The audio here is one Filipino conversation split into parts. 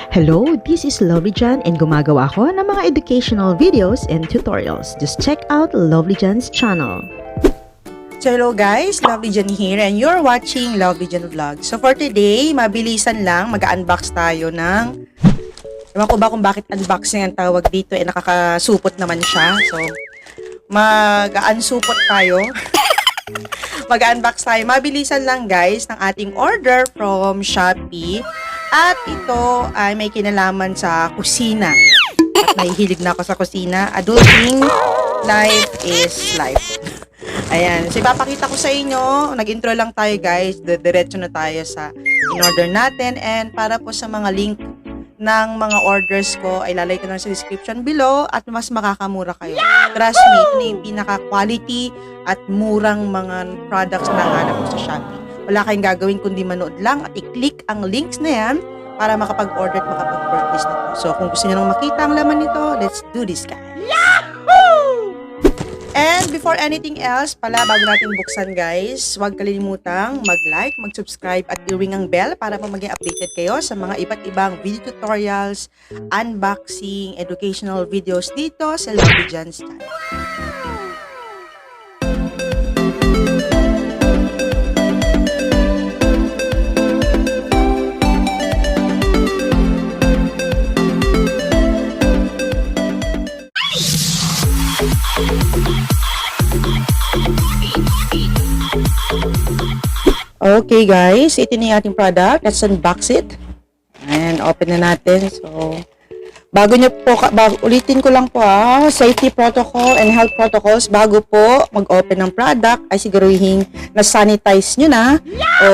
Hello, this is lovelyjan and gumagawa ako ng mga educational videos and tutorials. Just check out lovelyjan's channel. So hello guys, lovelyjan here and you're watching lovelyjan vlog. So for today, mabilisan lang, mag-unbox tayo ng ewan ko ba kung bakit unboxing ang tawag dito, nakakasupot naman siya. So mag-unsupot tayo. Mag-unbox tayo. Mabilisan lang guys ng ating order from Shopee. At ito ay may kinalaman sa kusina. At nahihilig na ako sa kusina. Adulting life is life. Ayan. So ipapakita ko sa inyo. Nag-intro lang tayo guys. Diretso na tayo sa in-order natin. And para po sa mga link ng mga orders ko ay lalagay ko na sa description below at mas makakamura kayo. Trust me, ito na yung pinaka-quality at murang mga products na hanap ko sa Shopee. Wala kayong gagawin kundi manood lang at i-click ang links na yan para makapag-order at makapag-purchase na to. So kung gusto nyo nang makita ang laman nito, let's do this guys! Yahoo! And before anything else, pala bago natin buksan guys, huwag kalimutang mag-like, mag-subscribe at i-ring ang bell para po maging updated kayo sa mga iba't ibang video tutorials, unboxing, educational videos dito sa lovelyjan's channel. Okay guys, ito na yung ating product. Let's unbox it. And open na natin. So, bago nyo po, ulitin ko lang po safety protocol and health protocols. Bago po mag-open ng product, ay siguruhin na sanitize nyo na o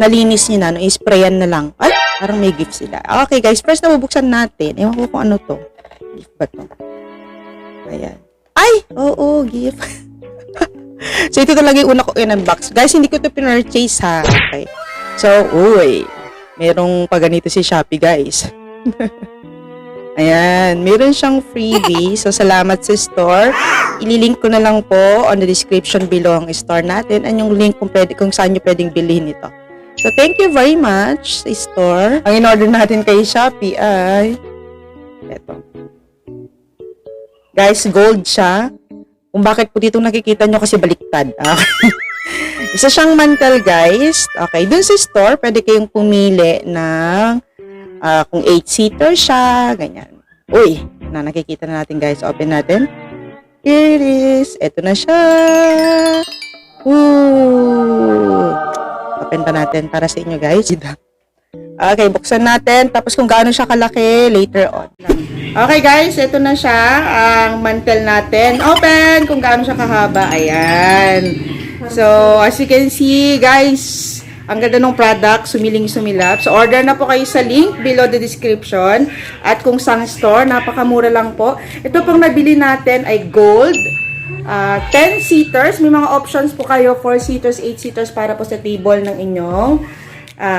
nalinis nyo na, no, isprayan na lang. Ay, parang may gift sila. Okay guys, first na bubuksan natin. Ewan ko kung ano to. Gift ba to? Ayan. Ay! Oo, gift. So, ito talaga yung una ko in-unbox. Guys, hindi ko ito pinurchase ha. Okay. So, uy. Merong paganito si Shopee, guys. Ayan. Meron siyang freebie. So, salamat sa store. Ililink ko na lang po on the description below ang store natin and yung link kung saan nyo pwedeng bilhin ito. So, thank you very much sa store. Ang in-order natin kay Shopee ay ito. Guys, gold siya. Kung bakit po dito nakikita nyo kasi baliktad. Isa siyang mantel, guys. Okay, dun sa store, pwede kayong pumili ng kung 8-seater siya, ganyan. Uy, nakikita na natin, guys. Open natin. Here it is. Ito na siya. Ooh. Open pa natin para sa inyo, guys. Okay, buksan natin. Tapos kung gaano siya kalaki, later on. Okay guys, ito na siya, ang mantel natin. Open! Kung gaano siya kahaba. Ayan. So, as you can see, guys, ang ganda ng product, sumiling-sumilap. So, order na po kayo sa link below the description. At kung sang store, napakamura lang po. Ito pong nabili natin ay gold. 10-seaters. May mga options po kayo, 4-seaters, 8-seaters para po sa table ng inyong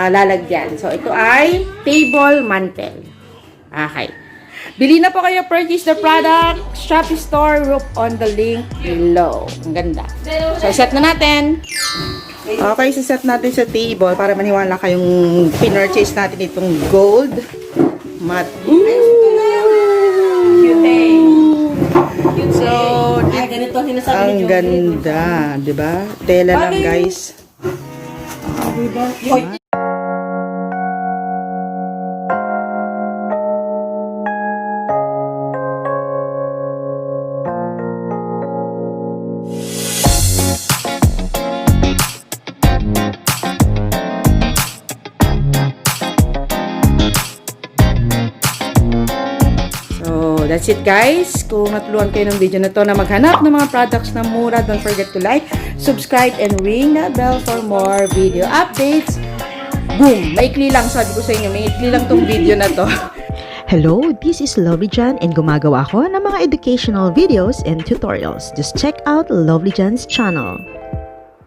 lalagyan. So, ito ay table mantel. Okay. Bili na po kayo, purchase the product, Shopee store, look on the link below. Ang ganda. So, set na natin. Okay, set natin sa table para maniwala kayong pinurchase natin itong gold mat. So, ang ganda, diba? Tela lang, guys. That's it guys. Kung natulungan kayo ng video na to na maghanap ng mga products na mura, don't forget to like, subscribe, and ring that bell for more video updates. Boom! Maikli lang, sabi ko sa inyo. Maikli lang tong video na to. Hello, this is lovelyjan and gumagawa ako ng mga educational videos and tutorials. Just check out lovelyjan's channel.